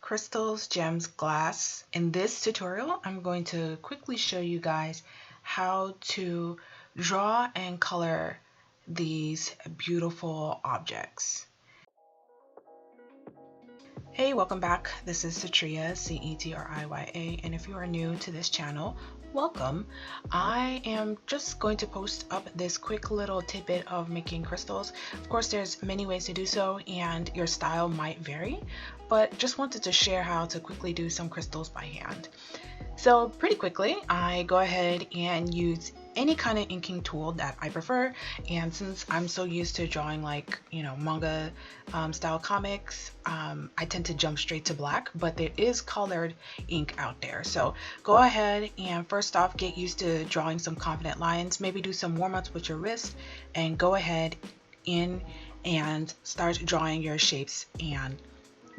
crystals, gems, glass. In this tutorial, I'm going to quickly show you guys how to draw and color these beautiful objects. Hey, welcome back. This is Cetriya, Cetriya, and if you are new to this channel, welcome. I am just going to post up this quick little tidbit of making crystals. Of course, there's many ways to do so, and your style might vary, but just wanted to share how to quickly do some crystals by hand. So pretty quickly, I go ahead and use any kind of inking tool that I prefer, and since I'm so used to drawing like, manga style comics, I tend to jump straight to black, but there is colored ink out there. So go ahead and first off get used to drawing some confident lines, maybe do some warm-ups with your wrist, and go ahead in and start drawing your shapes and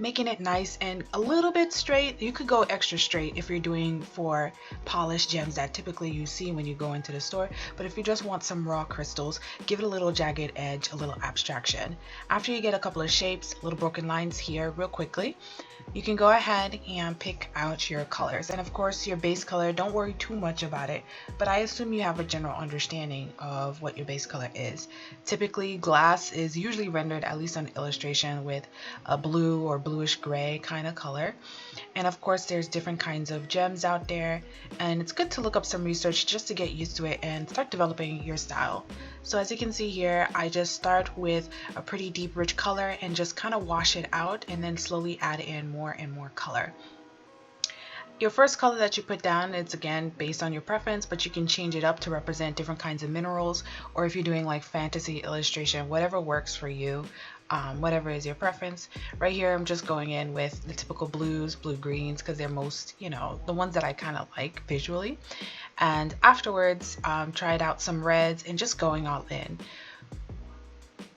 making it nice and a little bit straight. You could go extra straight if you're doing for polished gems that typically you see when you go into the store, but if you just want some raw crystals, give it a little jagged edge, a little abstraction. After you get a couple of shapes, little broken lines here real quickly, you can go ahead and pick out your colors, and of course your base color, don't worry too much about it, but I assume you have a general understanding of what your base color is. Typically glass is usually rendered, at least on illustration, with a blue or bluish gray kind of color, and of course there's different kinds of gems out there, and it's good to look up some research just to get used to it and start developing your style. So as you can see here, I just start with a pretty deep rich color and just kind of wash it out and then slowly add in more and more color. Your first color that you put down, it's again based on your preference, but you can change it up to represent different kinds of minerals, or if you're doing like fantasy illustration, whatever works for you, whatever is your preference. Right here I'm just going in with the typical blues, blue greens, because they're most, the ones that I kind of like visually, and afterwards tried out some reds and just going all in.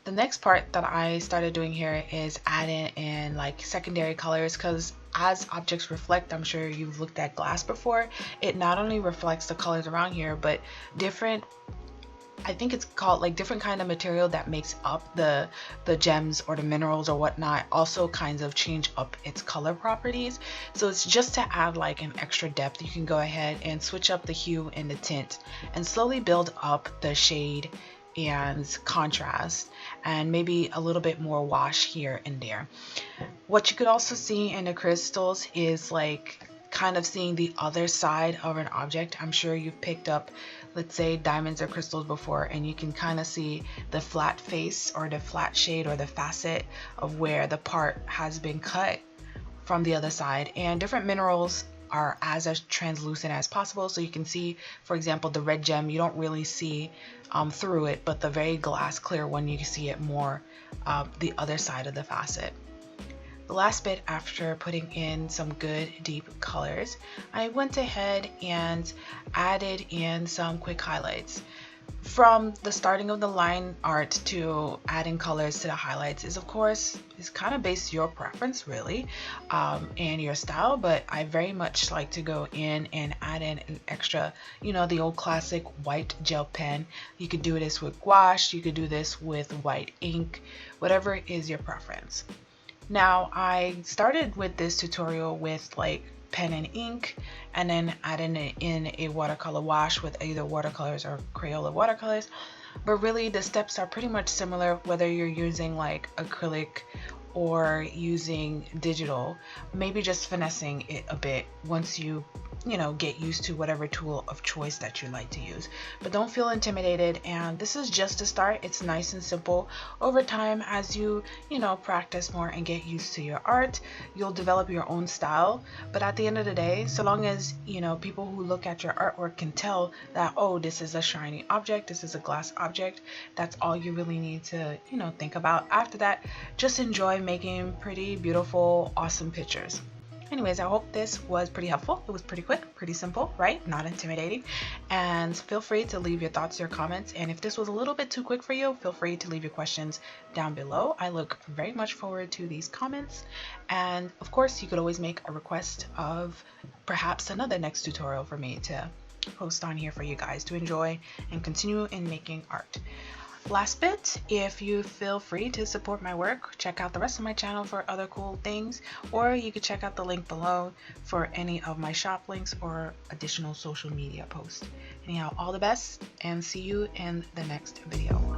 The next part that I started doing here is adding in like secondary colors, because as objects reflect, I'm sure you've looked at glass before, it not only reflects the colors around here, but different, I think it's called like different kind of material that makes up the gems or the minerals or whatnot, also kinds of change up its color properties. So it's just to add like an extra depth. You can go ahead and switch up the hue and the tint and slowly build up the shade and contrast, and maybe a little bit more wash here and there. What you could also see in the crystals is like kind of seeing the other side of an object. I'm sure you've picked up, let's say, diamonds or crystals before, and you can kind of see the flat face or the flat shade or the facet of where the part has been cut from the other side. And different minerals are as translucent as possible, so you can see, for example, the red gem, you don't really see through it, but the very glass clear one, you can see it more the other side of the facet. The last bit, after putting in some good deep colors, I went ahead and added in some quick highlights. From the starting of the line art to adding colors to the highlights is, of course, is kind of based your preference really, and your style, but I very much like to go in and add in an extra, the old classic white gel pen. You could do this with gouache, you could do this with white ink, whatever is your preference. Now I started with this tutorial with like pen and ink, and then adding it in a watercolor wash with either watercolors or Crayola watercolors, but really the steps are pretty much similar whether you're using like acrylic or using digital, maybe just finessing it a bit once you get used to whatever tool of choice that you like to use. But don't feel intimidated, and this is just a start. It's nice and simple. Over time, as you practice more and get used to your art, you'll develop your own style. But at the end of the day, so long as people who look at your artwork can tell that, oh, this is a shiny object, this is a glass object, that's all you really need to think about. After that, just enjoy making pretty beautiful, awesome pictures. Anyways, I hope this was pretty helpful. It was pretty quick, pretty simple, right? Not intimidating. And feel free to leave your thoughts, your comments. And if this was a little bit too quick for you, feel free to leave your questions down below. I look very much forward to these comments. And of course, you could always make a request of perhaps another next tutorial for me to post on here for you guys to enjoy and continue in making art. Last bit, if you feel free to support my work, check out the rest of my channel for other cool things, or you can check out the link below for any of my shop links or additional social media posts. Anyhow, all the best and see you in the next video.